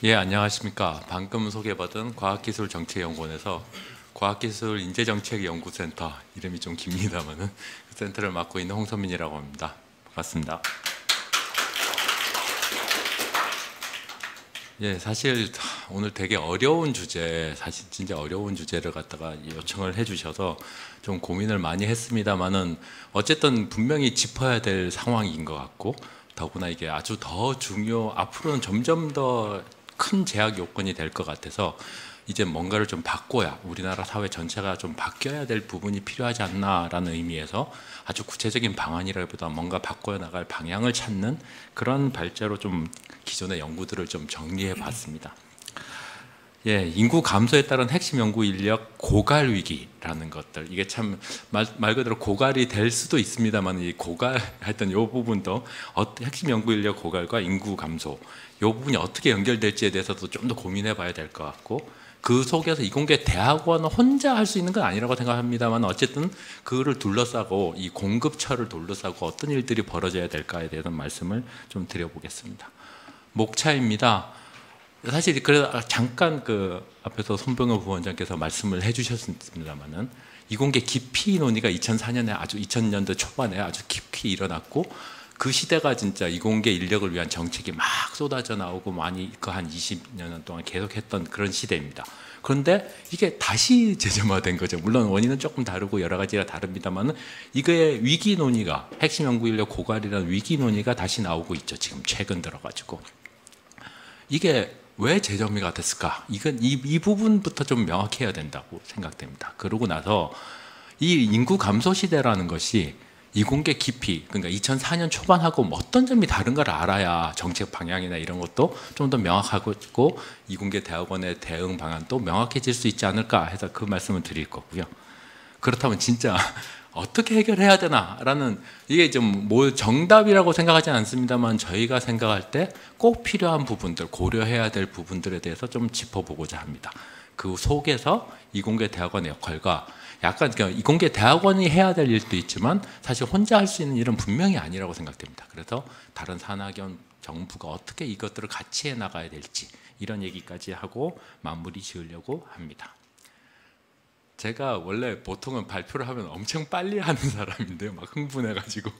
예, 안녕하십니까. 방금 소개받은 과학기술정책연구원에서 과학기술인재정책연구센터, 이름이 좀 깁니다만은 그 센터를 맡고 있는 홍선민이라고 합니다. 반갑습니다. 예, 사실 오늘 되게 어려운 주제, 사실 진짜 어려운 주제를 갖다가 요청을 해주셔서 좀 고민을 많이 했습니다만은 어쨌든 분명히 짚어야 될 상황인 것 같고, 더구나 이게 아주 더 앞으로는 점점 더 큰 제약 요건이 될 것 같아서 이제 뭔가를 좀 바꿔야, 우리나라 사회 전체가 좀 바뀌어야 될 부분이 필요하지 않나라는 의미에서 아주 구체적인 방안이라기보다 뭔가 바꿔 나갈 방향을 찾는 그런 발제로 좀 기존의 연구들을 좀 정리해 봤습니다. 예, 인구 감소에 따른 핵심 연구 인력 고갈 위기라는 것들, 이게 참 말 그대로 고갈이 될 수도 있습니다만, 이 고갈 하여튼 이 부분도 핵심 연구 인력 고갈과 인구 감소, 이 부분이 어떻게 연결될지에 대해서도 좀 더 고민해 봐야 될 것 같고, 그 속에서 이공계 대학원은 혼자 할 수 있는 건 아니라고 생각합니다만, 어쨌든 그거를 둘러싸고 이 공급처를 둘러싸고 어떤 일들이 벌어져야 될까에 대한 말씀을 좀 드려보겠습니다. 목차입니다. 사실 그래서 잠깐 그 앞에서 손병호 부원장께서 말씀을 해주셨습니다만은, 이공계 깊이 논의가 2000년대 초반에 아주 깊이 일어났고, 그 시대가 진짜 이공계 인력을 위한 정책이 막 쏟아져 나오고 많이 그 한 20년 동안 계속했던 그런 시대입니다. 그런데 이게 다시 재점화된 거죠. 물론 원인은 조금 다르고 여러 가지가 다릅니다만은, 이거의 위기 논의가, 핵심 연구 인력 고갈이라는 위기 논의가 다시 나오고 있죠. 지금 최근 들어가지고. 이게 왜 재정비가 됐을까? 이 부분부터 좀 명확해야 된다고 생각됩니다. 그러고 나서 이 인구 감소 시대라는 것이 이공계 깊이, 그러니까 2004년 초반하고 어떤 점이 다른가를 알아야 정책 방향이나 이런 것도 좀 더 명확하고, 이공계 대학원의 대응 방안도 명확해질 수 있지 않을까 해서 그 말씀을 드릴 거고요. 그렇다면 진짜 어떻게 해결해야 되나라는, 이게 좀 뭐 정답이라고 생각하지 않습니다만, 저희가 생각할 때 꼭 필요한 부분들, 고려해야 될 부분들에 대해서 좀 짚어보고자 합니다. 그 속에서 이공계 대학원의 역할과, 약간 이공계 대학원이 해야 될 일도 있지만 사실 혼자 할 수 있는 일은 분명히 아니라고 생각됩니다. 그래서 다른 산학연 정부가 어떻게 이것들을 같이 해 나가야 될지, 이런 얘기까지 하고 마무리 지으려고 합니다. 제가 원래 보통은 발표를 하면 엄청 빨리 하는 사람인데요, 막 흥분해가지고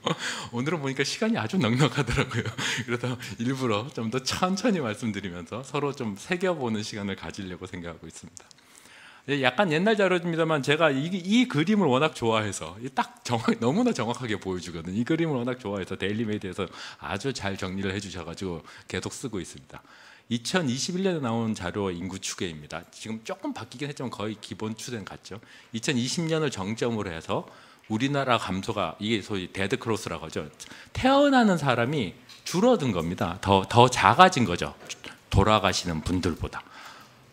오늘은 보니까 시간이 아주 넉넉하더라고요. 그래서 일부러 좀 더 천천히 말씀드리면서 서로 좀 새겨보는 시간을 가지려고 생각하고 있습니다. 약간 옛날 자료입니다만, 제가 이 그림을 워낙 좋아해서 너무나 정확하게 보여주거든요. 이 그림을 워낙 좋아해서 데일리메이드에서 아주 잘 정리를 해주셔가지고 계속 쓰고 있습니다. 2021년에 나온 자료 인구 추계입니다. 지금 조금 바뀌긴 했지만 거의 기본 추세는 같죠. 2020년을 정점으로 해서 우리나라 감소가, 이게 소위 데드 크로스라고 하죠. 태어나는 사람이 줄어든 겁니다. 더 작아진 거죠. 돌아가시는 분들보다.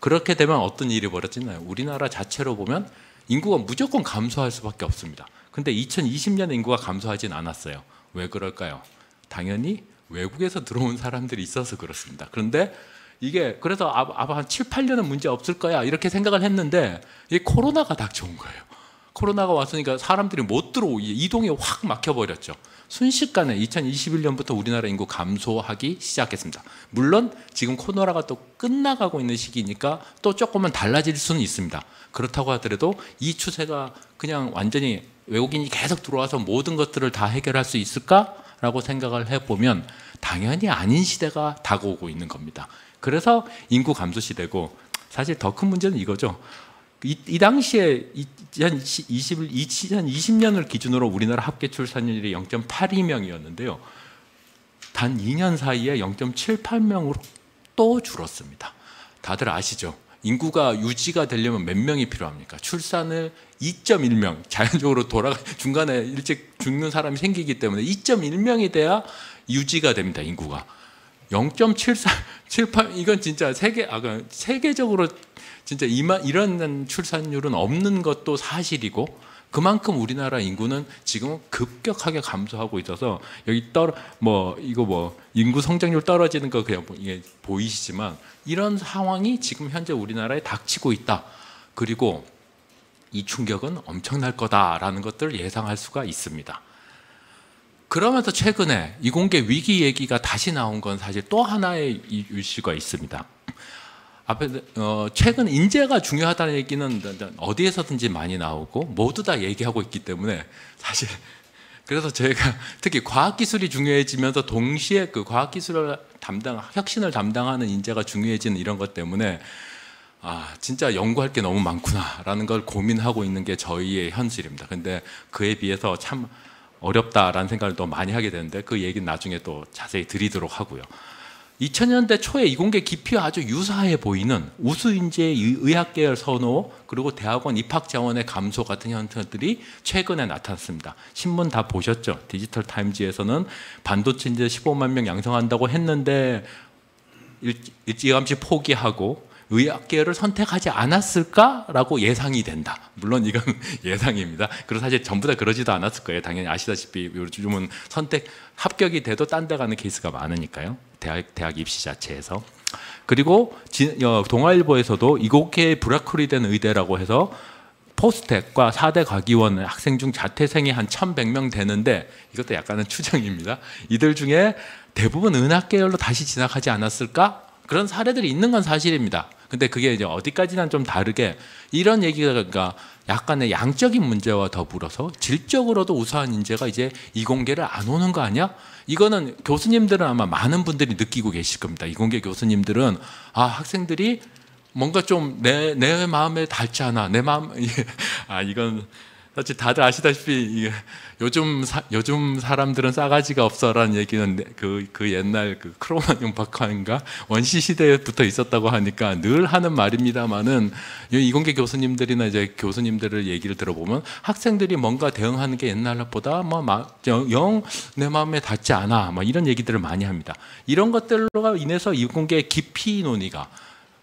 그렇게 되면 어떤 일이 벌어지나요? 우리나라 자체로 보면 인구가 무조건 감소할 수밖에 없습니다. 근데 2020년에 인구가 감소하진 않았어요. 왜 그럴까요? 당연히 외국에서 들어온 사람들이 있어서 그렇습니다. 그런데 이게 그래서 한 7, 8년은 문제 없을 거야 이렇게 생각을 했는데, 이 코로나가 닥쳐온 거예요. 코로나가 왔으니까 사람들이 못 이동이 확 막혀버렸죠. 순식간에 2021년부터 우리나라 인구 감소하기 시작했습니다. 물론 지금 코로나가 또 끝나가고 있는 시기니까 또 조금은 달라질 수는 있습니다. 그렇다고 하더라도 이 추세가 그냥 완전히 외국인이 계속 들어와서 모든 것들을 다 해결할 수 있을까라고 생각을 해보면 당연히 아닌 시대가 다가오고 있는 겁니다. 그래서 인구 감소 시대고, 사실 더 큰 문제는 이거죠. 이 당시에 2020년을 기준으로 우리나라 합계 출산율이 0.82명이었는데요. 단 2년 사이에 0.78명으로 또 줄었습니다. 다들 아시죠? 인구가 유지가 되려면 몇 명이 필요합니까? 출산을 2.1명, 자연적으로 중간에 일찍 죽는 사람이 생기기 때문에 2.1명이 돼야 유지가 됩니다, 인구가. 0.78, 이건 진짜 세계적으로 진짜 이런 출산율은 없는 것도 사실이고, 그만큼 우리나라 인구는 지금 급격하게 감소하고 있어서, 여기 인구 성장률 떨어지는 거 그냥 이게 보이시지만, 이런 상황이 지금 현재 우리나라에 닥치고 있다. 그리고 이 충격은 엄청날 거다라는 것들을 예상할 수가 있습니다. 그러면서 최근에 이공계 위기 얘기가 다시 나온 건 사실 또 하나의 이슈가 있습니다. 앞에 최근 인재가 중요하다는 얘기는 어디에서든지 많이 나오고 모두 다 얘기하고 있기 때문에 사실 그래서 저희가 특히 과학기술이 중요해지면서 동시에 그 과학기술을 혁신을 담당하는 인재가 중요해지는 이런 것 때문에 진짜 연구할 게 너무 많구나라는 걸 고민하고 있는 게 저희의 현실입니다. 근데 그에 비해서 참 어렵다라는 생각을 또 많이 하게 되는데 그 얘기는 나중에 또 자세히 드리도록 하고요. 2000년대 초에 이공계 기피와 아주 유사해 보이는 우수인재의 의학계열 선호 그리고 대학원 입학 자원의 감소 같은 현상들이 최근에 나타났습니다. 신문 다 보셨죠? 디지털 타임즈에서는 반도체 인재 15만 명 양성한다고 했는데 일찌감치 포기하고 의학계열을 선택하지 않았을까라고 예상이 된다. 물론 이건 예상입니다. 그리고 사실 전부 다 그러지도 않았을 거예요. 당연히 아시다시피 요즘은 합격이 돼도 딴 데 가는 케이스가 많으니까요. 대학 입시 자체에서. 그리고 동아일보에서도 이공계에 불합격된 의대라고 해서 포스텍과 4대 과기원 학생 중 자퇴생이 한 1100명 되는데 이것도 약간은 추정입니다. 이들 중에 대부분 은학계열로 다시 진학하지 않았을까? 그런 사례들이 있는 건 사실입니다. 근데 그게 이제 어디까지는 좀 다르게 이런 얘기가 그러니까 약간의 양적인 문제와 더불어서 질적으로도 우수한 인재가 이제 이공계를 안 오는 거 아니야? 이거는 교수님들은 아마 많은 분들이 느끼고 계실 겁니다. 이공계 교수님들은 학생들이 뭔가 좀 내 마음에 닿지 않아. 내 마음 이건 사실 다들 아시다시피 요즘 사람들은 싸가지가 없어라는 얘기는 그 옛날 그 크로마뇽 박사인가 원시 시대부터 있었다고 하니까 늘 하는 말입니다만은 이공계 교수님들이나 이제 교수님들을 얘기를 들어보면 학생들이 뭔가 대응하는 게 옛날보다 영 내 마음에 닿지 않아 이런 얘기들을 많이 합니다. 이런 것들로 인해서 이공계 기피 논의가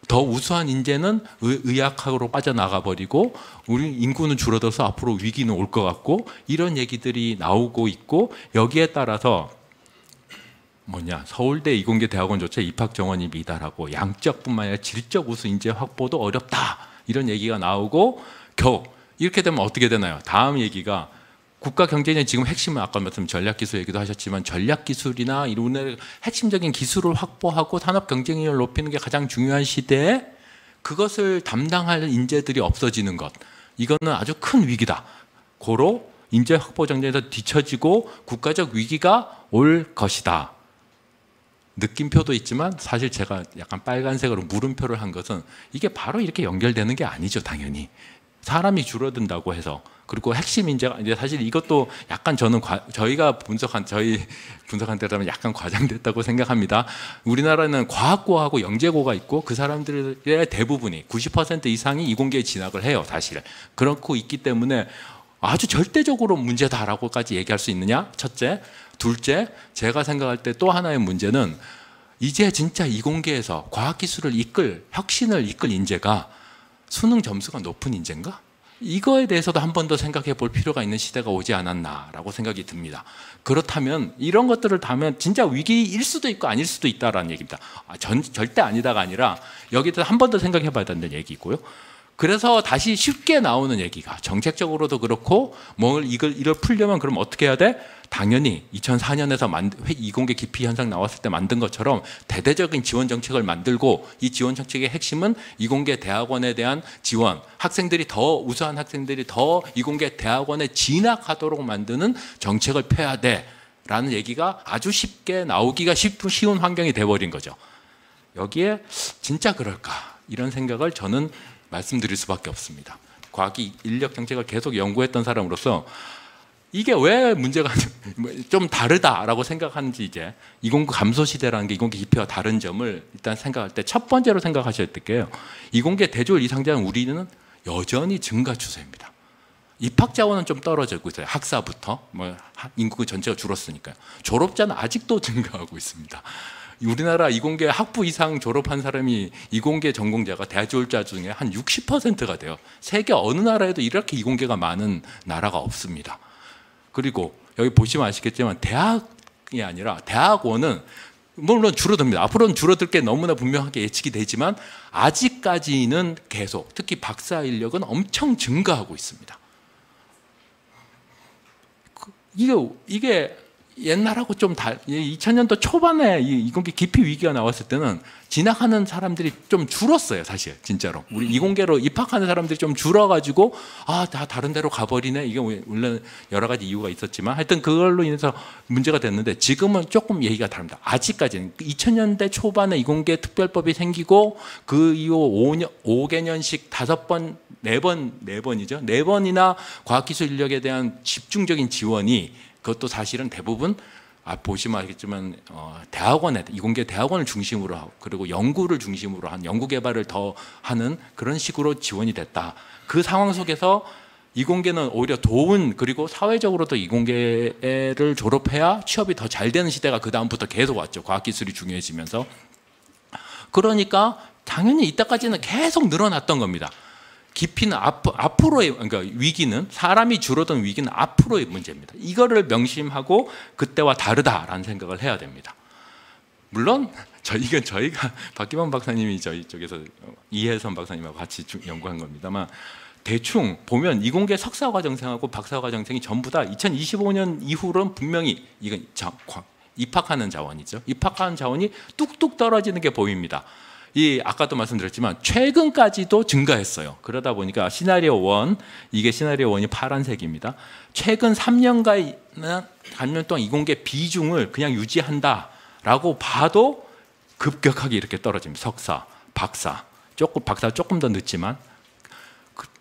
더 우수한 인재는 의학학으로 빠져나가 버리고 우리 인구는 줄어들어서 앞으로 위기는 올 것 같고 이런 얘기들이 나오고 있고 여기에 따라서 서울대 이공계 대학원조차 입학 정원이 미달하고 양적뿐만 아니라 질적 우수 인재 확보도 어렵다 이런 얘기가 나오고 이렇게 되면 어떻게 되나요? 다음 얘기가 국가 경쟁의 지금 핵심은 아까 말씀 전략기술 얘기도 하셨지만 전략기술이나 이런 핵심적인 기술을 확보하고 산업 경쟁력을 높이는 게 가장 중요한 시대에 그것을 담당할 인재들이 없어지는 것 이거는 아주 큰 위기다. 고로 인재 확보 전쟁에서 뒤처지고 국가적 위기가 올 것이다. 느낌표도 있지만 사실 제가 약간 빨간색으로 물음표를 한 것은 이게 바로 이렇게 연결되는 게 아니죠. 당연히 사람이 줄어든다고 해서 그리고 핵심 인재가 이제 사실 이것도 약간 저는 저희가 분석한 데라면 약간 과장됐다고 생각합니다. 우리나라는 과학고하고 영재고가 있고 그 사람들의 대부분이 90% 이상이 이공계에 진학을 해요. 사실 그렇고 있기 때문에 아주 절대적으로 문제다라고까지 얘기할 수 있느냐? 첫째, 둘째, 제가 생각할 때 또 하나의 문제는 이제 진짜 이공계에서 과학기술을 혁신을 이끌 인재가 수능 점수가 높은 인재인가? 이거에 대해서도 한 번 더 생각해 볼 필요가 있는 시대가 오지 않았나라고 생각이 듭니다. 그렇다면 이런 것들을 다면 진짜 위기일 수도 있고 아닐 수도 있다라는 얘기입니다. 절대 아니다가 아니라 여기서 한 번 더 생각해 봐야 된다는 얘기고요. 그래서 다시 쉽게 나오는 얘기가 정책적으로도 그렇고 이걸 풀려면 그럼 어떻게 해야 돼? 당연히 2004년에서 이공계 기피 현상 나왔을 때 만든 것처럼 대대적인 지원 정책을 만들고 이 지원 정책의 핵심은 이공계 대학원에 대한 지원, 우수한 학생들이 더 이공계 대학원에 진학하도록 만드는 정책을 펴야 돼라는 얘기가 아주 쉽게 나오기가 쉬운 환경이 돼버린 거죠. 여기에 진짜 그럴까? 이런 생각을 저는 말씀드릴 수밖에 없습니다. 과학 인력 정책을 계속 연구했던 사람으로서 이게 왜 문제가 좀 다르다라고 생각하는지 이제 이공계 감소 시대라는 게 이공계 기피와 다른 점을 일단 생각할 때 첫 번째로 생각하셔야 될 게요. 이공계 대졸 이상자는 우리는 여전히 증가 추세입니다. 입학 자원은 좀 떨어지고 있어요. 학사부터 인구 전체가 줄었으니까요. 졸업자는 아직도 증가하고 있습니다. 우리나라 이공계 학부 이상 졸업한 사람이 이공계 전공자가 대졸자 중에 한 60%가 돼요. 세계 어느 나라에도 이렇게 이공계가 많은 나라가 없습니다. 그리고 여기 보시면 아시겠지만 대학이 아니라 대학원은 물론 줄어듭니다. 앞으로는 줄어들 게 너무나 분명하게 예측이 되지만 아직까지는 계속 특히 박사 인력은 엄청 증가하고 있습니다. 이게 옛날하고 좀 2000년도 초반에 이 이공계 기피 위기가 나왔을 때는 진학하는 사람들이 좀 줄었어요, 사실 진짜로. 우리 이공계로 입학하는 사람들이 좀 줄어가지고 다 다른 데로 가버리네. 이게 물론 여러 가지 이유가 있었지만 하여튼 그걸로 인해서 문제가 됐는데 지금은 조금 얘기가 다릅니다. 아직까지는 2000년대 초반에 이공계 특별법이 생기고 그 이후 5개년씩 5번, 4번이죠. 4번이나 과학기술 인력에 대한 집중적인 지원이 그것도 사실은 대부분 보시면 알겠지만 대학원에 이공계 대학원을 중심으로 하고 그리고 연구를 중심으로 한 연구 개발을 더 하는 그런 식으로 지원이 됐다. 그 상황 속에서 이공계는 오히려 도운 그리고 사회적으로도 이공계를 졸업해야 취업이 더 잘 되는 시대가 그 다음부터 계속 왔죠. 과학기술이 중요해지면서. 그러니까 당연히 이때까지는 계속 늘어났던 겁니다. 깊이는 앞으로의 그러니까 위기는 사람이 줄어든 위기는 앞으로의 문제입니다. 이거를 명심하고 그때와 다르다라는 생각을 해야 됩니다. 물론 이건 저희가 박기범 박사님이 저희 쪽에서 이혜선 박사님하고 같이 연구한 겁니다만 대충 보면 이공계 석사과정생하고 박사과정생이 전부 다 2025년 이후로는 분명히 이건 입학하는 자원이죠. 입학하는 자원이 뚝뚝 떨어지는 게 보입니다. 아까도 말씀드렸지만 최근까지도 증가했어요. 그러다 보니까 시나리오 1, 이게 시나리오 1이 파란색입니다. 최근 3년간 동안 이공계 비중을 그냥 유지한다라고 봐도 급격하게 이렇게 떨어집니다. 석사, 박사 조금 더 늦지만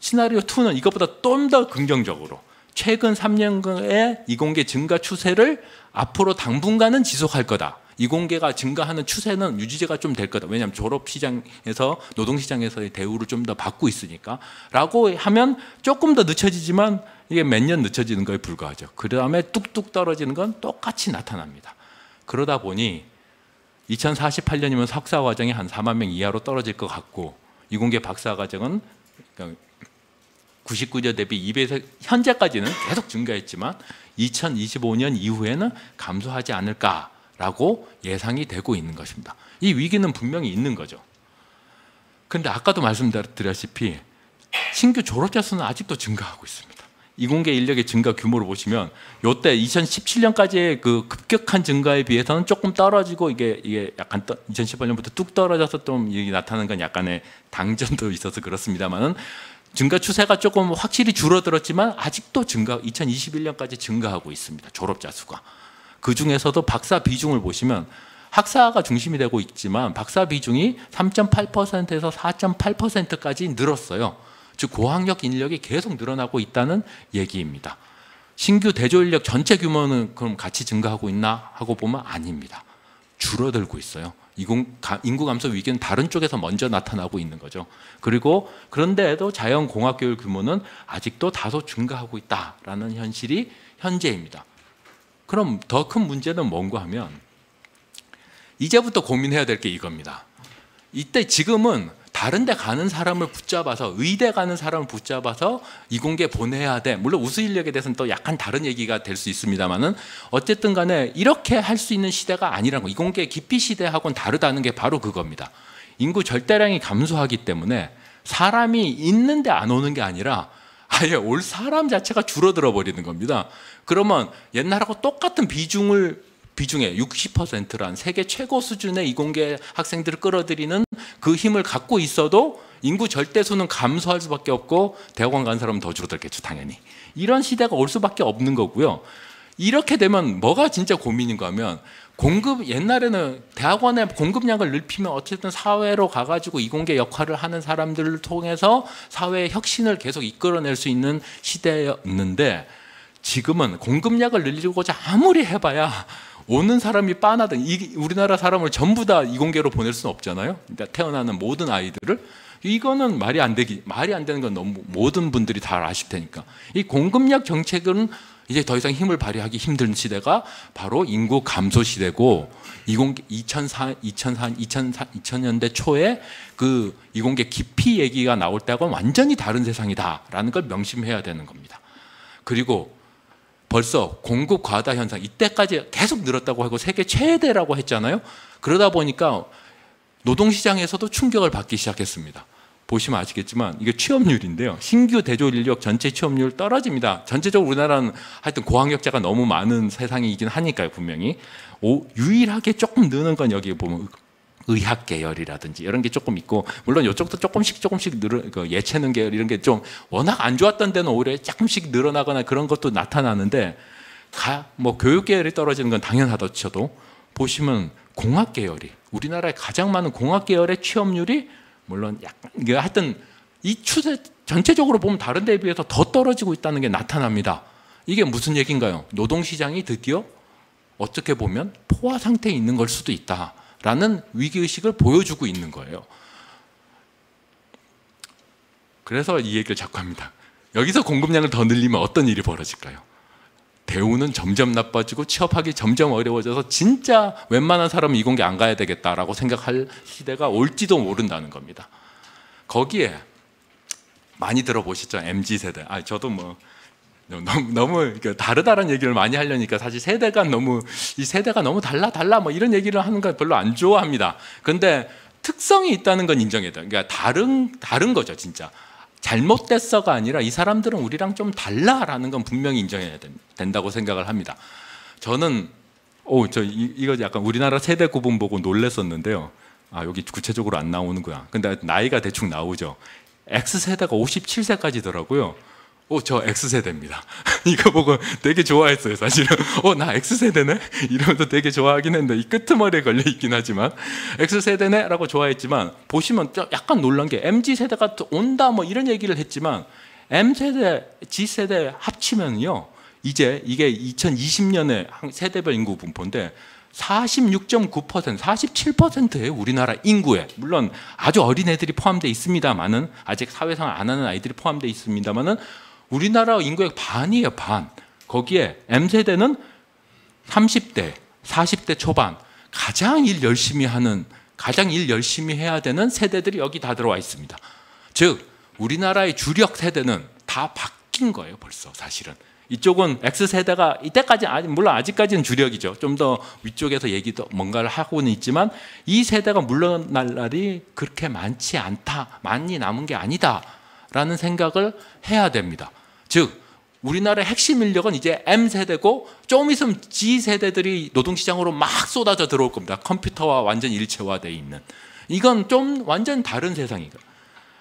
시나리오 2는 이것보다 좀 더 긍정적으로 최근 3년간의 이공계 증가 추세를 앞으로 당분간은 지속할 거다. 이공계가 증가하는 추세는 유지가 좀 될 거다. 왜냐하면 졸업시장에서 노동시장에서의 대우를 좀 더 받고 있으니까 라고 하면 조금 더 늦춰지지만 이게 몇 년 늦춰지는 거에 불과하죠. 그 다음에 뚝뚝 떨어지는 건 똑같이 나타납니다. 그러다 보니 2048년이면 석사과정이 한 4만 명 이하로 떨어질 것 같고 이공계 박사과정은 99년 대비 2배에서 현재까지는 계속 증가했지만 2025년 이후에는 감소하지 않을까 라고 예상이 되고 있는 것입니다. 이 위기는 분명히 있는 거죠. 그런데 아까도 말씀드렸다시피 신규 졸업자 수는 아직도 증가하고 있습니다. 이공계 인력의 증가 규모를 보시면 이때 2017년까지의 그 급격한 증가에 비해서는 조금 떨어지고 이게 약간 2018년부터 뚝 떨어져서 좀 나타나는 건 약간의 당전도 있어서 그렇습니다만은 증가 추세가 조금 확실히 줄어들었지만 아직도 2021년까지 증가하고 있습니다. 졸업자 수가. 그 중에서도 박사 비중을 보시면 학사가 중심이 되고 있지만 박사 비중이 3.8%에서 4.8%까지 늘었어요. 즉 고학력 인력이 계속 늘어나고 있다는 얘기입니다. 신규 대조 인력 전체 규모는 그럼 같이 증가하고 있나 하고 보면 아닙니다. 줄어들고 있어요. 인구 감소 위기는 다른 쪽에서 먼저 나타나고 있는 거죠. 그리고 그런데도 자연공학교육 규모는 아직도 다소 증가하고 있다라는 현실이 현재입니다. 그럼 더 큰 문제는 뭔가 하면 이제부터 고민해야 될 게 이겁니다. 이때 지금은 다른 데 가는 사람을 붙잡아서 의대 가는 사람을 붙잡아서 이공계 보내야 돼. 물론 우수 인력에 대해서는 또 약간 다른 얘기가 될 수 있습니다만은 어쨌든 간에 이렇게 할 수 있는 시대가 아니라는 거. 이공계 기피 시대하고는 다르다는 게 바로 그겁니다. 인구 절대량이 감소하기 때문에 사람이 있는데 안 오는 게 아니라 아예 올 사람 자체가 줄어들어 버리는 겁니다. 그러면 옛날하고 똑같은 비중에 60%란 세계 최고 수준의 이공계 학생들을 끌어들이는 그 힘을 갖고 있어도 인구 절대수는 감소할 수밖에 없고 대학원 간 사람은 더 줄어들겠죠, 당연히. 이런 시대가 올 수밖에 없는 거고요. 이렇게 되면 뭐가 진짜 고민인가 하면 옛날에는 대학원의 공급량을 넓히면 어쨌든 사회로 가가지고 이공계 역할을 하는 사람들을 통해서 사회의 혁신을 계속 이끌어낼 수 있는 시대였는데 지금은 공급량을 늘리고자 아무리 해봐야 오는 사람이 빤하든 우리나라 사람을 전부 다 이공계로 보낼 수는 없잖아요. 그러니까 태어나는 모든 아이들을. 이거는 말이 안 되는 건 너무 모든 분들이 다 아실 테니까. 이 공급력 정책은 이제 더 이상 힘을 발휘하기 힘든 시대가 바로 인구 감소 시대고 2000년대 초에 그 이공계 기피 얘기가 나올 때하고는 완전히 다른 세상이다라는 걸 명심해야 되는 겁니다. 그리고 벌써 공급 과다 현상 이때까지 계속 늘었다고 하고 세계 최대라고 했잖아요. 그러다 보니까 노동시장에서도 충격을 받기 시작했습니다. 보시면 아시겠지만 이게 취업률인데요. 신규 대졸 인력 전체 취업률 떨어집니다. 전체적으로 우리나라는 하여튼 고학력자가 너무 많은 세상이긴 하니까요. 분명히 유일하게 조금 느는 건 여기 보면 의학 계열이라든지 이런 게 조금 있고, 물론 이쪽도 조금씩 예체능 계열 이런 게 좀 워낙 안 좋았던 데는 오히려 조금씩 늘어나거나 그런 것도 나타나는데, 뭐 교육 계열이 떨어지는 건 당연하다 쳐도 보시면 공학 계열이, 우리나라에 가장 많은 공학 계열의 취업률이 물론 약간 하여튼 이 추세 전체적으로 보면 다른 데에 비해서 더 떨어지고 있다는 게 나타납니다. 이게 무슨 얘기인가요? 노동시장이 드디어 어떻게 보면 포화 상태에 있는 걸 수도 있다라는 위기의식을 보여주고 있는 거예요. 그래서 이 얘기를 자꾸 합니다. 여기서 공급량을 더 늘리면 어떤 일이 벌어질까요? 대우는 점점 나빠지고 취업하기 점점 어려워져서 진짜 웬만한 사람은 이공계 안 가야 되겠다라고 생각할 시대가 올지도 모른다는 겁니다. 거기에 많이 들어보셨죠? MZ세대. 저도 뭐 너무 다르다는 얘기를 많이 하려니까 사실 세대가 너무, 이 세대가 너무 달라 뭐 이런 얘기를 하는 걸 별로 안 좋아합니다. 근데 특성이 있다는 건 인정해야 돼요. 그러니까 다른 거죠, 진짜. 잘못됐어가 아니라 이 사람들은 우리랑 좀 달라라는 건 분명히 인정해야 된다고 생각을 합니다. 저는 이거 약간 우리나라 세대 구분 보고 놀랬었는데요. 여기 구체적으로 안 나오는구나. 근데 나이가 대충 나오죠. X세대가 57세까지더라고요. 저 X세대입니다. 이거 보고 되게 좋아했어요, 사실은. 나 X세대네? 이러면서 되게 좋아하긴 했는데, 이 끄트머리에 걸려 있긴 하지만, X세대네? 라고 좋아했지만, 보시면 약간 놀란 게, MZ세대가 온다, 뭐 이런 얘기를 했지만, M세대, G세대 합치면요, 이제 이게 2020년에 세대별 인구 분포인데, 46.9%, 47%예요, 우리나라 인구에. 물론 아주 어린 애들이 포함되어 있습니다만은, 아직 사회생활 안 하는 아이들이 포함되어 있습니다만은, 우리나라 인구의 반이에요, 반. 거기에 M세대는 30대, 40대 초반, 가장 일 열심히 해야 되는 세대들이 여기 다 들어와 있습니다. 즉, 우리나라의 주력 세대는 다 바뀐 거예요, 벌써 사실은. 이쪽은 X세대가 이때까지, 물론 아직까지는 주력이죠. 좀 더 위쪽에서 얘기도 뭔가를 하고는 있지만, 이 세대가 물러날 날이 그렇게 많이 남은 게 아니다라는 생각을 해야 됩니다. 즉, 우리나라의 핵심 인력은 이제 M세대고, 좀 있으면 G세대들이 노동시장으로 막 쏟아져 들어올 겁니다. 컴퓨터와 완전 일체화되어 있는. 이건 좀 완전 다른 세상이에요.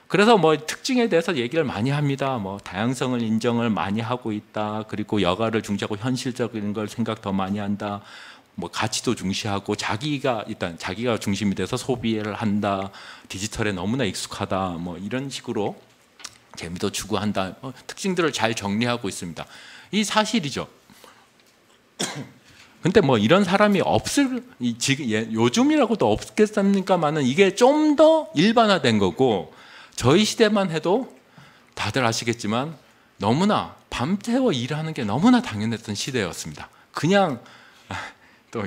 그래서 뭐 특징에 대해서 얘기를 많이 합니다. 뭐 다양성을 인정을 많이 하고 있다. 그리고 여가를 중시하고 현실적인 걸 생각 더 많이 한다. 뭐 가치도 중시하고 자기가 중심이 돼서 소비를 한다. 디지털에 너무나 익숙하다. 뭐 이런 식으로 재미도 추구한다. 특징들을 잘 정리하고 있습니다. 이 사실이죠. 근데 뭐 이런 사람이 요즘이라고도 없겠습니까만은 이게 좀 더 일반화된 거고, 저희 시대만 해도 다들 아시겠지만 너무나 밤새워 일하는 게 너무나 당연했던 시대였습니다. 그냥 또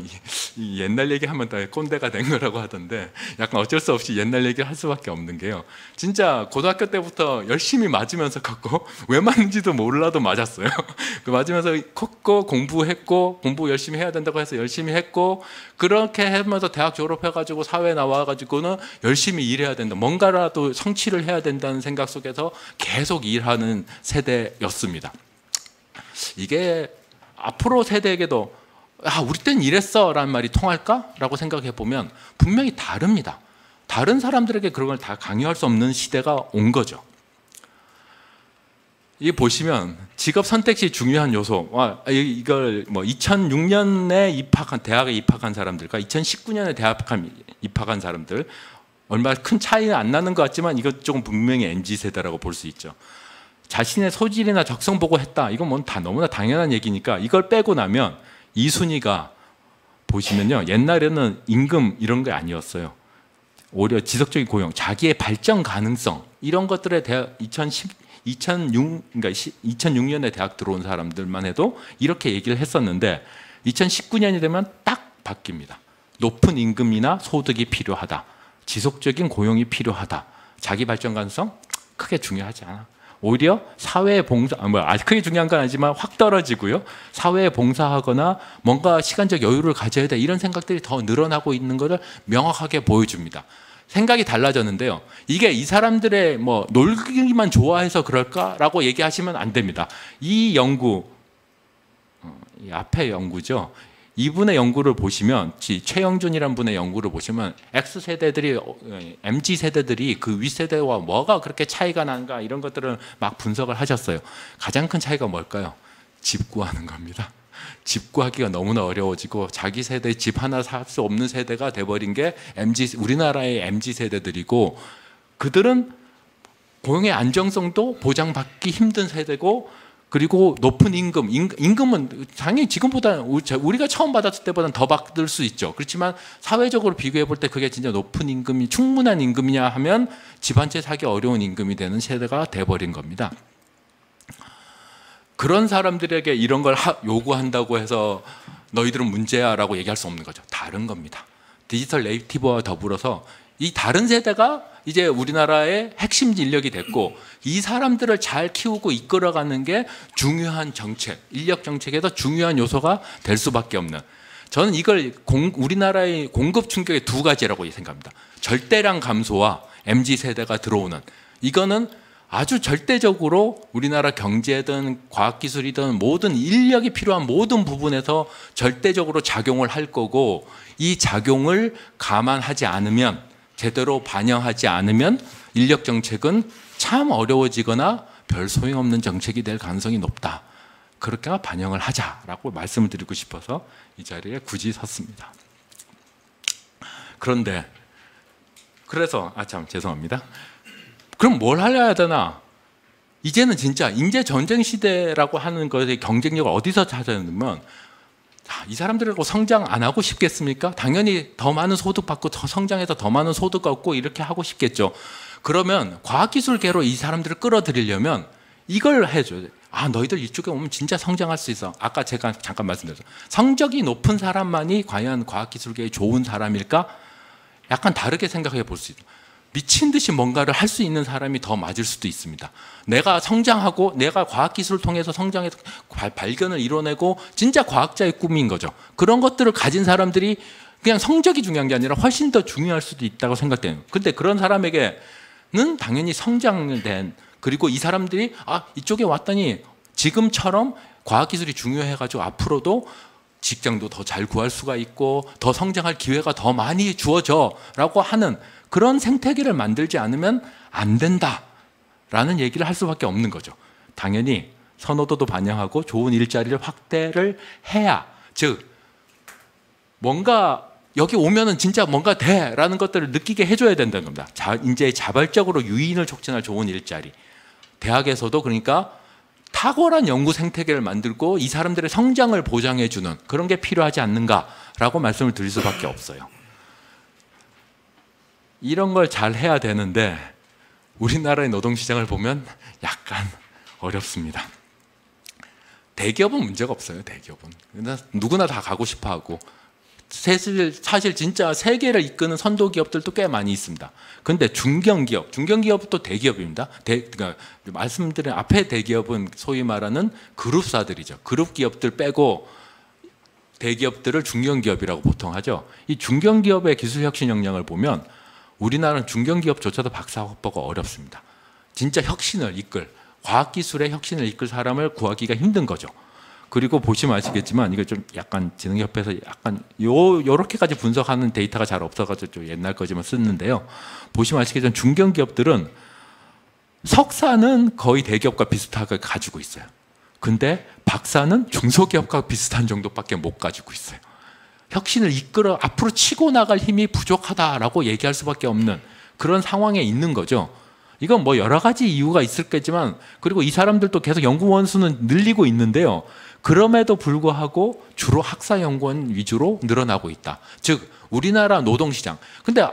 이 옛날 얘기하면 다 꼰대가 된 거라고 하던데, 약간 어쩔 수 없이 옛날 얘기를 할 수밖에 없는 게요. 진짜 고등학교 때부터 열심히 맞으면서 컸고, 왜 맞는지도 몰라도 맞았어요. 그 맞으면서 컸고, 공부했고, 공부 열심히 해야 된다고 해서 열심히 했고, 그렇게 하면서 대학 졸업해가지고 사회 나와가지고는 열심히 일해야 된다, 뭔가라도 성취를 해야 된다는 생각 속에서 계속 일하는 세대였습니다. 이게 앞으로 세대에게도 우리 땐 이랬어 라는 말이 통할까? 라고 생각해 보면 분명히 다릅니다. 다른 사람들에게 그런 걸 다 강요할 수 없는 시대가 온 거죠. 이 보시면 직업 선택 시 중요한 요소, 이걸 뭐 2006년에 대학에 입학한 사람들과 2019년에 입학한 사람들, 얼마 큰 차이는 안 나는 것 같지만 이것 조금 분명히 MZ세대라고 볼 수 있죠. 자신의 소질이나 적성 보고 했다, 이건 뭐 다 너무나 당연한 얘기니까 이걸 빼고 나면 이 순위가 보시면요, 옛날에는 임금 이런 게 아니었어요. 오히려 지속적인 고용, 자기의 발전 가능성, 이런 것들에 대해 2006년에 대학 들어온 사람들만 해도 이렇게 얘기를 했었는데, 2019년이 되면 딱 바뀝니다. 높은 임금이나 소득이 필요하다, 지속적인 고용이 필요하다, 자기 발전 가능성 크게 중요하지 않아. 오히려 사회에 크게 중요한 건 아니지만 확 떨어지고요. 사회에 봉사하거나 뭔가 시간적 여유를 가져야 돼, 이런 생각들이 더 늘어나고 있는 것을 명확하게 보여줍니다. 생각이 달라졌는데요. 이게 이 사람들의 뭐 놀기만 좋아해서 그럴까라고 얘기하시면 안 됩니다. 이 연구, 이 앞에 연구죠. 이분의 연구를 보시면, 최영준이라는 분의 연구를 보시면 X세대들이, MZ세대들이 그 윗세대와 뭐가 그렇게 차이가 난가 이런 것들을 막 분석을 하셨어요. 가장 큰 차이가 뭘까요? 집 구하는 겁니다. 집 구하기가 너무나 어려워지고 자기 세대 집 하나 살 수 없는 세대가 돼버린 게 우리나라의 MZ세대들이고, 그들은 고용의 안정성도 보장받기 힘든 세대고, 그리고 높은 임금은 당연히 지금보다 우리가 처음 받았을 때보다는 더 받을 수 있죠. 그렇지만 사회적으로 비교해 볼 때 그게 진짜 높은 임금이 충분한 임금이냐 하면 집 한 채 사기 어려운 임금이 되는 세대가 돼버린 겁니다. 그런 사람들에게 이런 걸 요구한다고 해서 너희들은 문제야 라고 얘기할 수 없는 거죠. 다른 겁니다. 디지털 네이티브와 더불어서 이 다른 세대가 이제 우리나라의 핵심 인력이 됐고, 이 사람들을 잘 키우고 이끌어가는 게 중요한 정책, 인력 정책에서 중요한 요소가 될 수밖에 없는, 저는 이걸 우리나라의 공급 충격의 두 가지라고 생각합니다. 절대량 감소와 MZ세대가 들어오는, 이거는 아주 절대적으로 우리나라 경제든 과학기술이든 모든 인력이 필요한 모든 부분에서 절대적으로 작용을 할 거고, 이 작용을 감안하지 않으면, 제대로 반영하지 않으면 인력 정책은 참 어려워지거나 별 소용없는 정책이 될 가능성이 높다. 그렇게 반영을 하자라고 말씀을 드리고 싶어서 이 자리에 굳이 섰습니다. 그런데 그래서 죄송합니다. 그럼 뭘 해야 되나? 이제는 진짜 인재 전쟁 시대라고 하는 것의 경쟁력을 어디서 찾아야 되냐면, 이 사람들하고 성장 안 하고 싶겠습니까? 당연히 더 많은 소득 받고 더 성장해서 더 많은 소득 얻고 이렇게 하고 싶겠죠. 그러면 과학기술계로 이 사람들을 끌어들이려면 이걸 해줘야 돼. 너희들 이쪽에 오면 진짜 성장할 수 있어. 아까 제가 잠깐 말씀드렸죠. 성적이 높은 사람만이 과연 과학기술계에 좋은 사람일까? 약간 다르게 생각해 볼 수 있어요. 미친 듯이 뭔가를 할 수 있는 사람이 더 맞을 수도 있습니다. 내가 성장하고 내가 과학기술을 통해서 성장해서 발견을 이뤄내고 진짜 과학자의 꿈인 거죠. 그런 것들을 가진 사람들이 그냥 성적이 중요한 게 아니라 훨씬 더 중요할 수도 있다고 생각돼요. 근데 그런 사람에게는 당연히 성장된, 그리고 이 사람들이 이쪽에 왔더니 지금처럼 과학기술이 중요해가지고 앞으로도 직장도 더 잘 구할 수가 있고 더 성장할 기회가 더 많이 주어져 라고 하는 그런 생태계를 만들지 않으면 안 된다라는 얘기를 할 수밖에 없는 거죠. 당연히 선호도도 반영하고 좋은 일자리를 확대를 해야, 즉 뭔가 여기 오면은 진짜 뭔가 돼라는 것들을 느끼게 해줘야 된다는 겁니다. 이제 자발적으로 유인을 촉진할 좋은 일자리, 대학에서도 그러니까 탁월한 연구 생태계를 만들고 이 사람들의 성장을 보장해주는 그런 게 필요하지 않는가라고 말씀을 드릴 수밖에 없어요. 이런 걸 잘 해야 되는데 우리나라의 노동시장을 보면 약간 어렵습니다. 대기업은 문제가 없어요. 대기업은 누구나 다 가고 싶어하고, 사실 진짜 세계를 이끄는 선도 기업들도 꽤 많이 있습니다. 그런데 중견기업도 대기업입니다. 그러니까 말씀드린 앞에 대기업은 소위 말하는 그룹사들이죠. 그룹 기업들 빼고 대기업들을 중견기업이라고 보통 하죠. 이 중견기업의 기술혁신 역량을 보면 우리나라는 중견기업조차도 박사 확보가 어렵습니다. 진짜 혁신을 이끌, 과학기술의 혁신을 이끌 사람을 구하기가 힘든 거죠. 그리고 보시면 아시겠지만 이거 좀 약간 지능협회에서 약간 요렇게까지 분석하는 데이터가 잘 없어가지고 좀 옛날 거지만 쓰는데요. 보시면 아시겠지만 중견기업들은 석사는 거의 대기업과 비슷하게 가지고 있어요. 근데 박사는 중소기업과 비슷한 정도밖에 못 가지고 있어요. 혁신을 이끌어 앞으로 치고 나갈 힘이 부족하다라고 얘기할 수밖에 없는 그런 상황에 있는 거죠. 이건 뭐 여러 가지 이유가 있을겠지만, 그리고 이 사람들도 계속 연구원 수는 늘리고 있는데요. 그럼에도 불구하고 주로 학사연구원 위주로 늘어나고 있다. 즉 우리나라 노동시장, 근데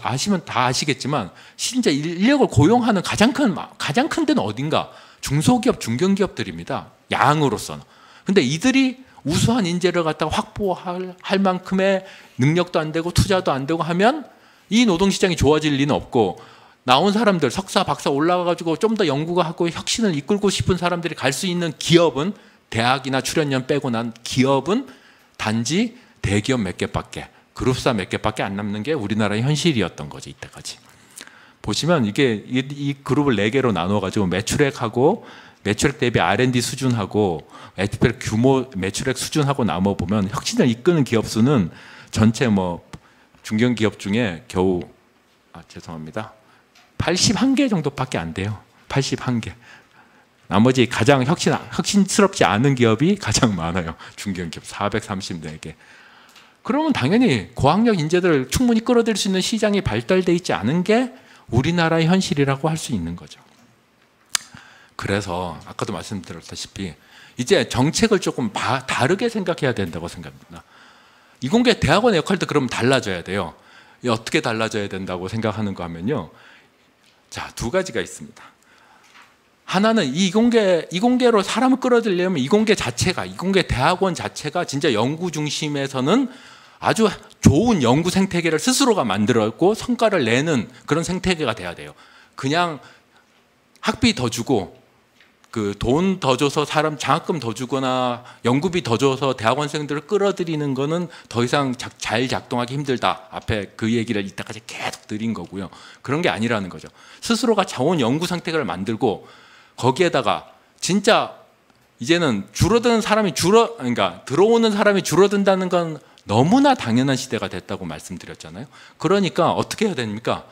아시면 다 아시겠지만 진짜 인력을 고용하는 가장 큰 데는 어딘가? 중소기업, 중견기업들입니다. 양으로서는. 근데 이들이 우수한 인재를 갖다가 확보할 만큼의 능력도 안 되고 투자도 안 되고 하면 이 노동시장이 좋아질 리는 없고, 나온 사람들 석사, 박사 올라가가지고 좀 더 연구가 하고 혁신을 이끌고 싶은 사람들이 갈 수 있는 기업은, 대학이나 출연년 빼고 난 기업은 단지 대기업 몇 개밖에 그룹사 몇 개밖에 안 남는 게 우리나라의 현실이었던 거죠. 이때까지. 보시면 이게 이 그룹을 4개로 나눠가지고 매출액하고 매출액 대비 R&D 수준하고 매출액 규모, 매출액 수준하고 나눠 보면 혁신을 이끄는 기업 수는 전체 뭐 중견기업 중에 겨우 죄송합니다. 81개 정도밖에 안 돼요. 81개. 나머지 가장 혁신스럽지 않은 기업이 가장 많아요. 중견기업 434개. 그러면 당연히 고학력 인재들을 충분히 끌어들일 수 있는 시장이 발달되어 있지 않은 게 우리나라의 현실이라고 할 수 있는 거죠. 그래서 아까도 말씀드렸다시피 이제 정책을 조금 다르게 생각해야 된다고 생각합니다. 이공계 대학원의 역할도 그럼 달라져야 돼요. 어떻게 달라져야 된다고 생각하는가 하면요. 자, 2가지가 있습니다. 하나는 이공계로 사람을 끌어들이려면 이공계 대학원 자체가 진짜 연구 중심에서는 아주 좋은 연구 생태계를 스스로가 만들었고 성과를 내는 그런 생태계가 돼야 돼요. 그냥 학비 더 주고 그 돈 더 줘서 사람 장학금 더 주거나 연구비 더 줘서 대학원생들을 끌어들이는 거는 더 이상 잘 작동하기 힘들다. 앞에 그 얘기를 이때까지 계속 드린 거고요. 그런 게 아니라는 거죠. 스스로가 좋은 연구 생태계를 만들고 거기에다가 진짜 이제는 그러니까 들어오는 사람이 줄어든다는 건 너무나 당연한 시대가 됐다고 말씀드렸잖아요. 그러니까 어떻게 해야 됩니까?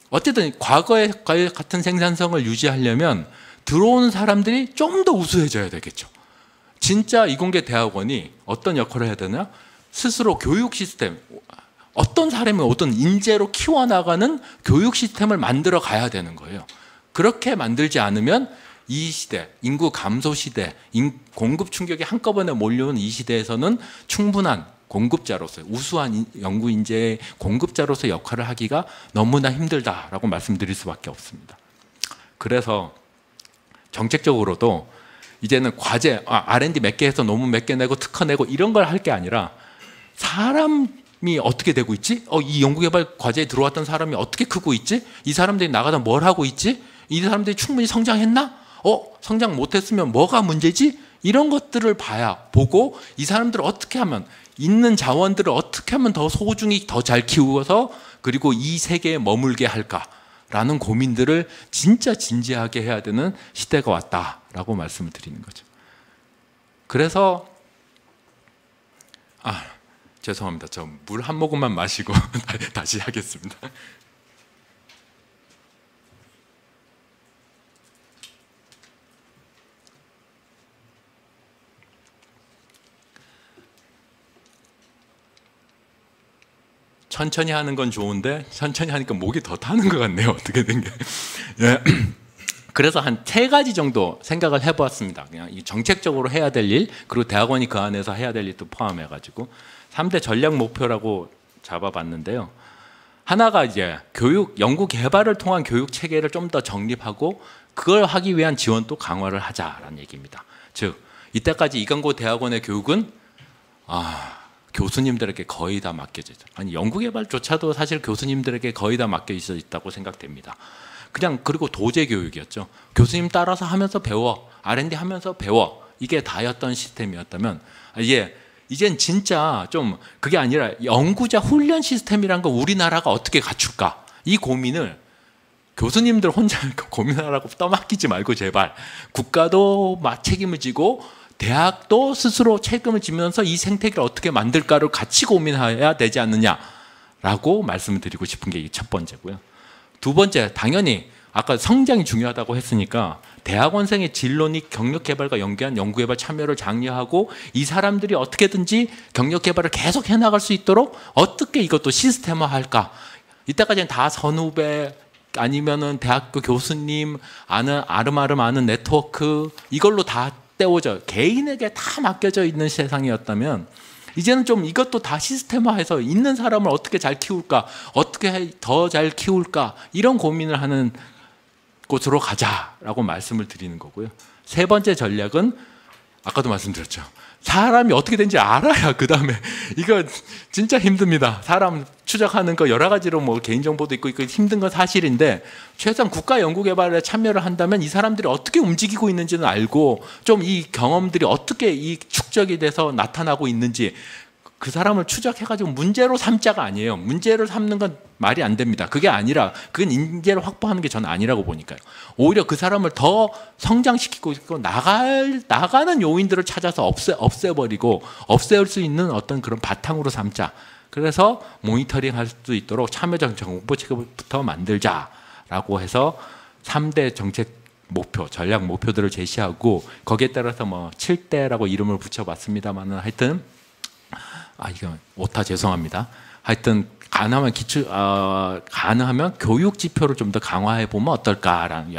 어쨌든 과거의 같은 생산성을 유지하려면 들어오는 사람들이 좀 더 우수해져야 되겠죠. 진짜 이공계 대학원이 어떤 역할을 해야 되나? 스스로 교육 시스템, 어떤 사람이 어떤 인재로 키워나가는 교육 시스템을 만들어 가야 되는 거예요. 그렇게 만들지 않으면 이 시대, 인구 감소 시대, 공급 충격이 한꺼번에 몰려온 이 시대에서는 충분한 공급자로서, 우수한 연구 인재의 공급자로서 역할을 하기가 너무나 힘들다라고 말씀드릴 수밖에 없습니다. 그래서 정책적으로도 이제는 과제, R&D 몇 개 해서 논문 몇 개 내고 특허 내고 이런 걸 할 게 아니라 사람이 어떻게 되고 있지? 이 연구개발 과제에 들어왔던 사람이 어떻게 크고 있지? 이 사람들이 나가다 뭘 하고 있지? 이 사람들이 충분히 성장했나? 성장 못했으면 뭐가 문제지? 이런 것들을 보고 이 사람들을 어떻게 하면, 있는 자원들을 어떻게 하면 더 소중히 더 잘 키워서 그리고 이 세계에 머물게 할까라는 고민들을 진짜 진지하게 해야 되는 시대가 왔다라고 말씀을 드리는 거죠. 그래서 죄송합니다. 저 물 한 모금만 마시고 다시 하겠습니다. 천천히 하는 건 좋은데 천천히 하니까 목이 더 타는 것 같네요. 어떻게 된 게. 예. 그래서 한 3가지 정도 생각을 해보았습니다. 그냥 이 정책적으로 해야 될 일, 그리고 대학원이 그 안에서 해야 될 일도 포함해가지고 3대 전략 목표라고 잡아봤는데요. 하나가 이제 교육, 연구 개발을 통한 교육 체계를 좀 더 정립하고 그걸 하기 위한 지원도 강화를 하자라는 얘기입니다. 즉 이때까지 이강고 대학원의 교육은 교수님들에게 거의 다 맡겨져 있죠. 아니 연구개발조차도 사실 교수님들에게 거의 다 맡겨져 있다고 생각됩니다. 그냥 그리고 도제 교육이었죠. 교수님 따라서 하면서 배워, R&D 하면서 배워, 이게 다였던 시스템이었다면 이젠 진짜 좀 그게 아니라 연구자 훈련 시스템이란 거 우리나라가 어떻게 갖출까, 이 고민을 교수님들 혼자 고민하라고 떠맡기지 말고 제발 국가도 책임을 지고 대학도 스스로 책임을 지면서 이 생태계를 어떻게 만들까를 같이 고민해야 되지 않느냐라고 말씀을 드리고 싶은 게 첫 번째고요. 2번째, 당연히 아까 성장이 중요하다고 했으니까 대학원생의 진로니 경력개발과 연계한 연구개발 참여를 장려하고 이 사람들이 어떻게든지 경력개발을 계속 해나갈 수 있도록 어떻게 이것도 시스템화할까. 이때까지는 다 선후배 아니면은 대학교 교수님 아름아름 아는 네트워크 이걸로 다 때워져 개인에게 다 맡겨져 있는 세상이었다면 이제는 좀 이것도 다 시스템화해서 있는 사람을 어떻게 잘 키울까, 어떻게 더 잘 키울까, 이런 고민을 하는 곳으로 가자라고 말씀을 드리는 거고요. 3번째 전략은 아까도 말씀드렸죠. 사람이 어떻게 되는지 알아야 그 다음에 이거 진짜 힘듭니다. 사람 추적하는 거 여러 가지로 뭐 개인정보도 있고 힘든 건 사실인데 최소한 국가 연구개발에 참여를 한다면 이 사람들이 어떻게 움직이고 있는지는 알고 좀 이 경험들이 어떻게 이 축적이 돼서 나타나고 있는지 그 사람을 추적해가지고 문제로 삼자가 아니에요. 문제를 삼는 건 말이 안 됩니다. 그게 아니라 그건 인재를 확보하는 게 저는 아니라고 보니까요. 오히려 그 사람을 더 성장시키고 있고 나가는 요인들을 찾아서 없애버리고 없앨 수 있는 어떤 그런 바탕으로 삼자. 그래서 모니터링 할 수 있도록 참여적 정보 체계부터 만들자라고 해서 3대 정책 목표, 전략 목표들을 제시하고 거기에 따라서 뭐 7대라고 이름을 붙여봤습니다만은 하여튼 이거 오타 죄송합니다. 하여튼 가능하면 교육 지표를 좀 더 강화해 보면 어떨까라는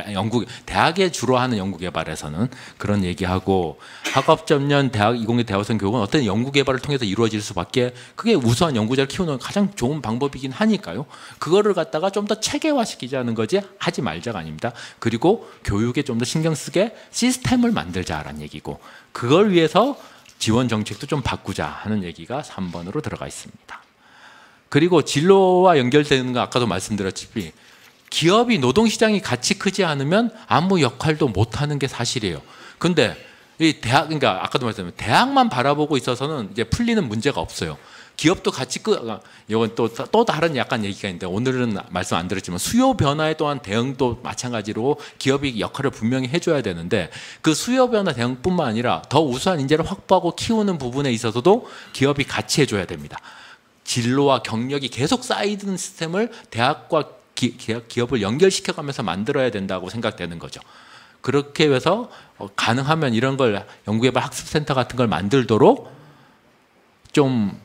대학에 주로 하는 연구 개발에서는 그런 얘기하고 학업 전년 대학 이공계 대학원 교육은 어떤 연구 개발을 통해서 이루어질 수밖에 그게 우수한 연구자를 키우는 가장 좋은 방법이긴 하니까요. 그거를 갖다가 좀 더 체계화시키자는 거지 하지 말자가 아닙니다. 그리고 교육에 좀 더 신경 쓰게 시스템을 만들자라는 얘기고 그걸 위해서 지원 정책도 좀 바꾸자 하는 얘기가 3번으로 들어가 있습니다. 그리고 진로와 연결되는 거 아까도 말씀드렸지만 기업이 노동시장이 같이 크지 않으면 아무 역할도 못하는 게 사실이에요. 근데 이 대학, 그러니까 아까도 말씀드렸지만 대학만 바라보고 있어서는 이제 풀리는 문제가 없어요. 기업도 같이 이건 또 다른 약간 얘기가 있는데 오늘은 말씀 안 드렸지만 수요 변화에 또한 대응도 마찬가지로 기업이 역할을 분명히 해줘야 되는데 그 수요 변화 대응뿐만 아니라 더 우수한 인재를 확보하고 키우는 부분에 있어서도 기업이 같이 해줘야 됩니다. 진로와 경력이 계속 쌓이는 시스템을 대학과 기업을 연결시켜가면서 만들어야 된다고 생각되는 거죠. 그렇게 해서 가능하면 이런 걸 연구개발 학습센터 같은 걸 만들도록 좀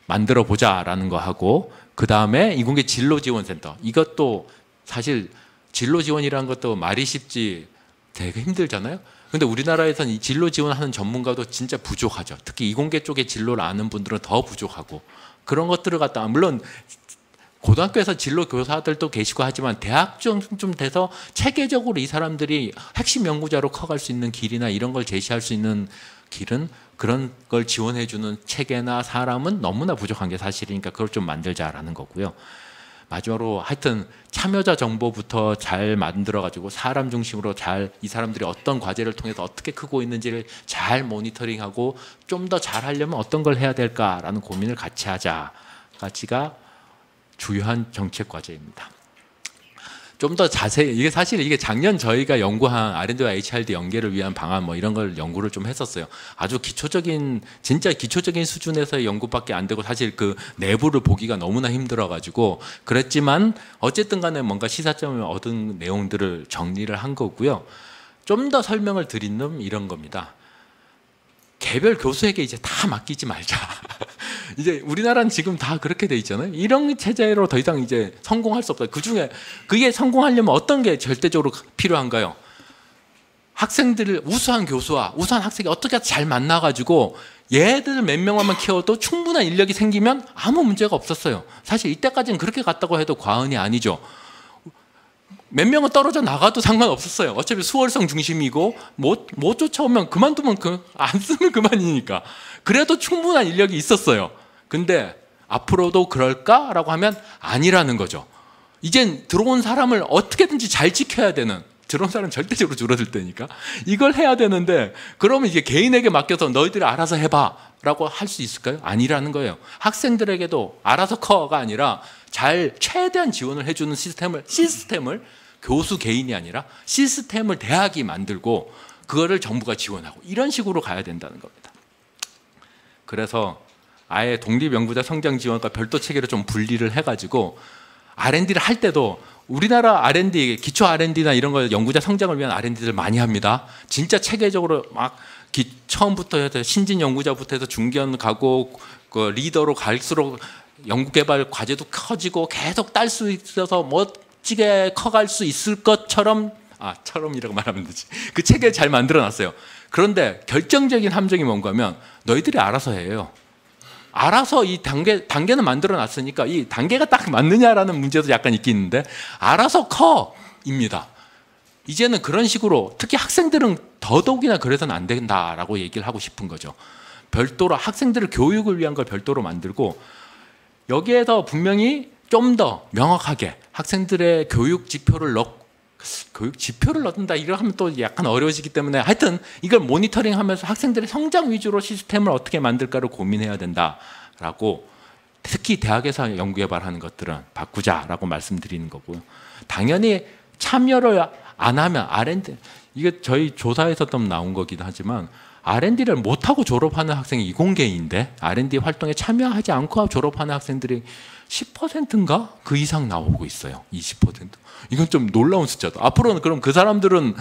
만들어 보자라는 거 하고 그 다음에 이공계 진로지원센터 이것도 사실 진로지원이라는 것도 말이 쉽지 되게 힘들잖아요. 근데 우리나라에서는 이 진로 지원하는 전문가도 진짜 부족하죠. 특히 이공계 쪽의 진로를 아는 분들은 더 부족하고 그런 것들을 갖다 물론 고등학교에서 진로 교사들도 계시고 하지만 대학 좀 돼서 체계적으로 이 사람들이 핵심 연구자로 커갈 수 있는 길이나 이런 걸 제시할 수 있는 길은 그런 걸 지원해주는 체계나 사람은 너무나 부족한 게 사실이니까 그걸 좀 만들자라는 거고요. 마지막으로 하여튼 참여자 정보부터 잘 만들어가지고 사람 중심으로 잘 이 사람들이 어떤 과제를 통해서 어떻게 크고 있는지를 잘 모니터링하고 좀 더 잘하려면 어떤 걸 해야 될까라는 고민을 같이 하자까지가 주요한 정책 과제입니다. 좀 더 자세히 이게 사실 이게 작년 저희가 연구한 R&D와 HRD 연계를 위한 방안 뭐 이런 걸 연구를 좀 했었어요. 아주 기초적인 진짜 기초적인 수준에서의 연구밖에 안 되고 사실 그 내부를 보기가 너무나 힘들어가지고 그랬지만 어쨌든 간에 뭔가 시사점을 얻은 내용들을 정리를 한 거고요. 좀 더 설명을 드리는 이런 겁니다. 개별 교수에게 이제 다 맡기지 말자. 이제 우리나라는 지금 다 그렇게 돼 있잖아요. 이런 체제로 더 이상 이제 성공할 수 없다. 그중에 그게 성공하려면 어떤 게 절대적으로 필요한가요? 학생들을 우수한 교수와 우수한 학생이 어떻게 잘 만나가지고 얘들 몇 명만 키워도 충분한 인력이 생기면 아무 문제가 없었어요. 사실 이때까지는 그렇게 갔다고 해도 과언이 아니죠. 몇 명은 떨어져 나가도 상관없었어요. 어차피 수월성 중심이고 못 쫓아오면 그만두면 안 쓰면 그만이니까. 그래도 충분한 인력이 있었어요. 근데 앞으로도 그럴까라고 하면 아니라는 거죠. 이젠 들어온 사람을 어떻게든지 잘 지켜야 되는 들어온 사람은 절대적으로 줄어들 테니까 이걸 해야 되는데 그러면 이게 개인에게 맡겨서 너희들이 알아서 해봐 라고 할 수 있을까요? 아니라는 거예요. 학생들에게도 알아서 커가 아니라 잘 최대한 지원을 해주는 시스템을 교수 개인이 아니라 시스템을 대학이 만들고 그거를 정부가 지원하고 이런 식으로 가야 된다는 겁니다. 그래서 아예 독립연구자 성장지원과 별도 체계로 좀 분리를 해가지고 R&D를 할 때도 우리나라 R&D, 기초 R&D나 이런 걸 연구자 성장을 위한 R&D를 많이 합니다. 진짜 체계적으로 막 처음부터 해서 신진 연구자부터 해서 중견 가고 그 리더로 갈수록 연구개발 과제도 커지고 계속 딸 수 있어서 멋지게 커갈 수 있을 것처럼 처럼이라고 말하면 되지. 그 체계 잘 만들어놨어요. 그런데 결정적인 함정이 뭔가 하면 너희들이 알아서 해요. 알아서 이 단계는 만들어놨으니까 이 단계가 딱 맞느냐라는 문제도 약간 있긴 있는데 알아서 커입니다. 이제는 그런 식으로 특히 학생들은 더더욱이나 그래서는 안 된다라고 얘기를 하고 싶은 거죠. 별도로 학생들을 교육을 위한 걸 별도로 만들고 여기에서 분명히 좀 더 명확하게 학생들의 교육 지표를 넣는다 이러 하면 또 약간 어려워지기 때문에 하여튼 이걸 모니터링하면서 학생들의 성장 위주로 시스템을 어떻게 만들까를 고민해야 된다라는 바꾸자라고, 특히 대학에서 연구개발하는 것들은 바꾸자라고 말씀드리는 거고요. 당연히 참여를 안 하면 R&D, 이게 저희 조사에서 좀 나온 거긴 하지만 R&D를 못하고 졸업하는 학생이 이공계인데 R&D 활동에 참여하지 않고 졸업하는 학생들이 10%인가? 그 이상 나오고 있어요. 20%. 이건 좀 놀라운 숫자다. 앞으로는 그럼 그 사람들은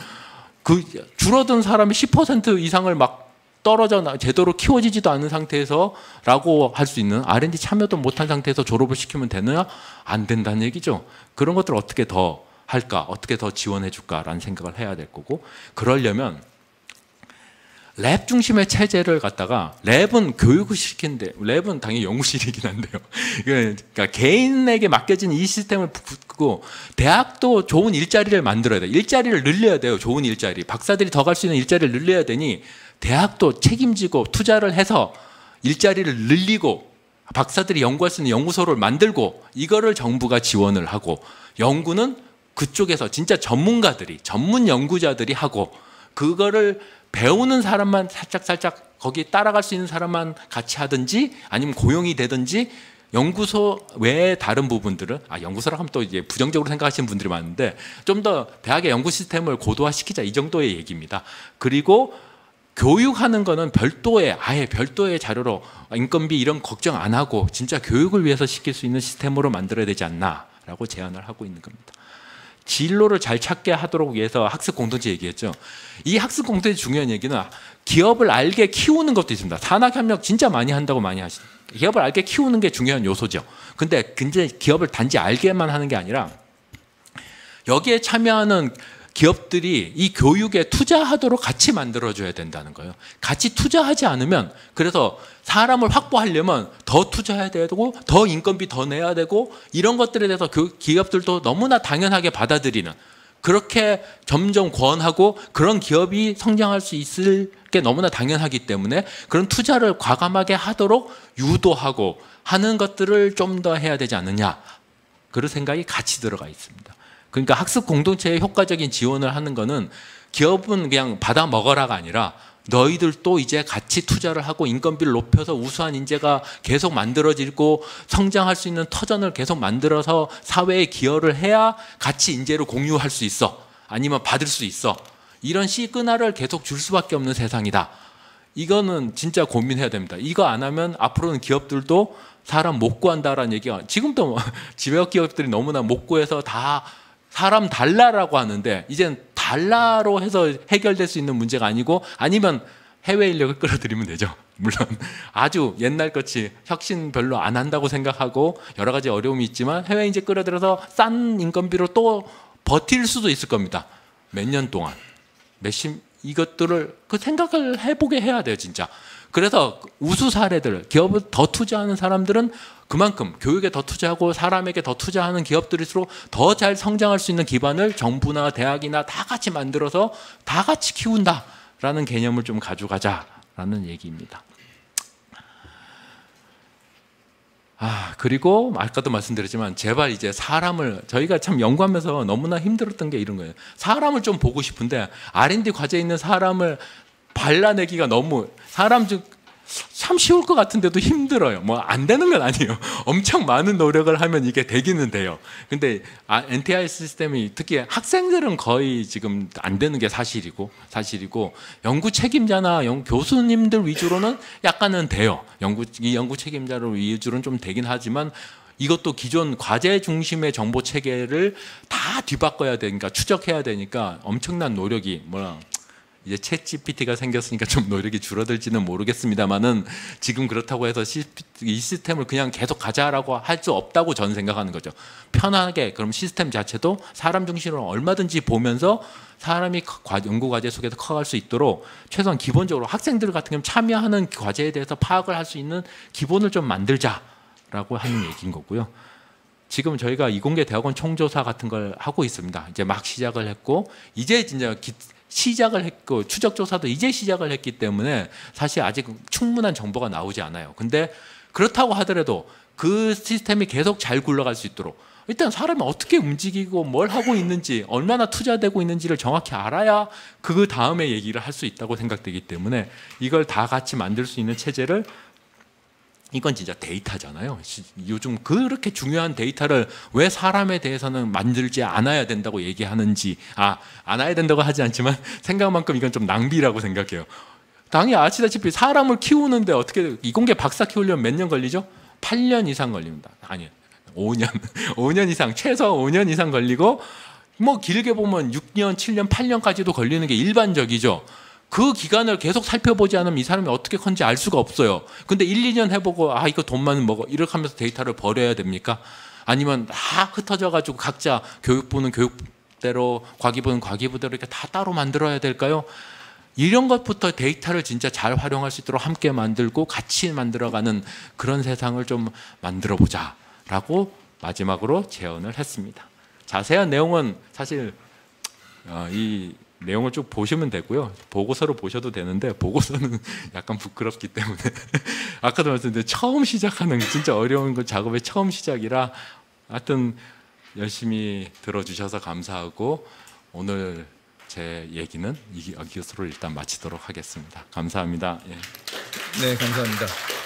그 줄어든 사람이 10% 이상을 막 떨어져 제대로 키워지지도 않은 상태에서 라고 할 수 있는, R&D 참여도 못한 상태에서 졸업을 시키면 되느냐? 안 된다는 얘기죠. 그런 것들을 어떻게 더 할까? 어떻게 더 지원해 줄까라는 생각을 해야 될 거고, 그러려면 랩 중심의 체제를 갖다가, 랩은 교육을 시키는데, 랩은 당연히 연구실이긴 한데요. 그러니까 개인에게 맡겨진 이 시스템을 붙고, 대학도 좋은 일자리를 만들어야 돼요. 일자리를 늘려야 돼요. 좋은 일자리. 박사들이 더 갈 수 있는 일자리를 늘려야 되니, 대학도 책임지고 투자를 해서 일자리를 늘리고, 박사들이 연구할 수 있는 연구소를 만들고, 이거를 정부가 지원을 하고, 연구는 그쪽에서 진짜 전문가들이, 전문 연구자들이 하고, 그거를 배우는 사람만 살짝 거기 따라갈 수 있는 사람만 같이 하든지, 아니면 고용이 되든지, 연구소 외에 다른 부분들은, 연구소라 하면 또 이제 부정적으로 생각하시는 분들이 많은데, 좀 더 대학의 연구 시스템을 고도화시키자, 이 정도의 얘기입니다. 그리고 교육하는 거는 별도의, 아예 별도의 자료로 인건비 이런 걱정 안 하고 진짜 교육을 위해서 시킬 수 있는 시스템으로 만들어야 되지 않나라고 제안을 하고 있는 겁니다. 진로를 잘 찾게 하도록 위해서 학습 공동체 얘기했죠. 이 학습 공동체 중요한 얘기는 기업을 알게 키우는 것도 있습니다. 산학협력 진짜 많이 한다고 많이 하시죠. 기업을 알게 키우는 게 중요한 요소죠. 근데 기업을 단지 알게만 하는 게 아니라 여기에 참여하는 기업들이 이 교육에 투자하도록 같이 만들어줘야 된다는 거예요. 같이 투자하지 않으면, 그래서 사람을 확보하려면 더 투자해야 되고 더 인건비 더 내야 되고, 이런 것들에 대해서 기업들도 너무나 당연하게 받아들이는, 그렇게 점점 권하고 그런 기업이 성장할 수 있을 게 너무나 당연하기 때문에 그런 투자를 과감하게 하도록 유도하고 하는 것들을 좀 더 해야 되지 않느냐, 그런 생각이 같이 들어가 있습니다. 그러니까 학습 공동체에 효과적인 지원을 하는 거는 기업은 그냥 받아 먹어라가 아니라 너희들도 이제 같이 투자를 하고 인건비를 높여서 우수한 인재가 계속 만들어지고 성장할 수 있는 터전을 계속 만들어서 사회에 기여를 해야 같이 인재를 공유할 수 있어. 아니면 받을 수 있어. 이런 시그널을 계속 줄 수밖에 없는 세상이다. 이거는 진짜 고민해야 됩니다. 이거 안 하면 앞으로는 기업들도 사람 못 구한다라는 얘기가, 지금도 지역 기업들이 너무나 못 구해서 다 사람 달라라고 하는데, 이젠 달라로 해서 해결될 수 있는 문제가 아니고, 아니면 해외 인력을 끌어들이면 되죠. 물론 아주 옛날같이 혁신 별로 안 한다고 생각하고 여러 가지 어려움이 있지만 해외 인재 끌어들여서 싼 인건비로 또 버틸 수도 있을 겁니다. 몇 년 동안. 이것들을 그 생각을 해보게 해야 돼요, 진짜. 그래서 우수 사례들, 기업을 더 투자하는 사람들은 그만큼 교육에 더 투자하고 사람에게 더 투자하는 기업들일수록 더 잘 성장할 수 있는 기반을 정부나 대학이나 다 같이 만들어서 다 같이 키운다라는 개념을 좀 가져가자라는 얘기입니다. 그리고 아까도 말씀드렸지만 제발 이제 사람을, 저희가 참 연구하면서 너무나 힘들었던 게 이런 거예요. 사람을 좀 보고 싶은데 R&D 과제에 있는 사람을 발라내기가 너무, 사람 참 쉬울 것 같은데도 힘들어요. 뭐 안 되는 건 아니에요. 엄청 많은 노력을 하면 이게 되기는 돼요. 근데 NTI 시스템이 특히 학생들은 거의 지금 안 되는 게 사실이고 연구 책임자나 교수님들 위주로는 약간은 돼요. 연구 책임자를 위주로는 좀 되긴 하지만 이것도 기존 과제 중심의 정보 체계를 다 뒤바꿔야 되니까, 추적해야 되니까 엄청난 노력이, 이제 챗 GPT가 생겼으니까 좀 노력이 줄어들지는 모르겠습니다만은, 지금 그렇다고 해서 이 시스템을 그냥 계속 가자라고 할 수 없다고 저는 생각하는 거죠. 편하게, 그럼 시스템 자체도 사람 중심으로 얼마든지 보면서 사람이 연구 과제 속에서 커갈 수 있도록 최소한 기본적으로 학생들 같은 경우 참여하는 과제에 대해서 파악을 할 수 있는 기본을 좀 만들자라고 하는 얘기인 거고요. 지금 저희가 이공계 대학원 총조사 같은 걸 하고 있습니다. 이제 막 시작을 했고, 이제 진짜 시작을 했고, 추적조사도 이제 시작을 했기 때문에 사실 아직 충분한 정보가 나오지 않아요. 근데 그렇다고 하더라도 그 시스템이 계속 잘 굴러갈 수 있도록 일단 사람이 어떻게 움직이고 뭘 하고 있는지, 얼마나 투자되고 있는지를 정확히 알아야 그 다음에 얘기를 할 수 있다고 생각되기 때문에 이걸 다 같이 만들 수 있는 체제를 이건 진짜 데이터잖아요. 요즘 그렇게 중요한 데이터를 왜 사람에 대해서는 만들지 않아야 된다고 얘기하는지, 않아야 된다고 하지 않지만 생각만큼 이건 좀 낭비라고 생각해요. 당연히 아시다시피 사람을 키우는데 어떻게 이공계 박사 키우려면 몇 년 걸리죠? 8년 이상 걸립니다. 아니요, 5년 5년 이상, 최소 5년 이상 걸리고 뭐 길게 보면 6년, 7년, 8년까지도 걸리는 게 일반적이죠. 그 기간을 계속 살펴보지 않으면 이 사람이 어떻게 컸는지 알 수가 없어요. 근데 1, 2년 해보고 이거 돈만 먹어 이렇게 하면서 데이터를 버려야 됩니까? 아니면 다 흩어져 가지고 각자 교육부는 교육대로, 과기부는 과기부대로 이렇게 다 따로 만들어야 될까요? 이런 것부터 데이터를 진짜 잘 활용할 수 있도록 함께 만들고 같이 만들어가는 그런 세상을 좀 만들어 보자라고 마지막으로 제언을 했습니다. 자세한 내용은 사실 이 내용을 쭉 보시면 되고요. 보고서로 보셔도 되는데 보고서는 약간 부끄럽기 때문에 아까도 말씀드린 처음 시작하는 진짜 어려운 그 작업의 처음 시작이라 하여튼 열심히 들어주셔서 감사하고 오늘 제 얘기는 이것으로 일단 마치도록 하겠습니다. 감사합니다. 예. 네, 감사합니다.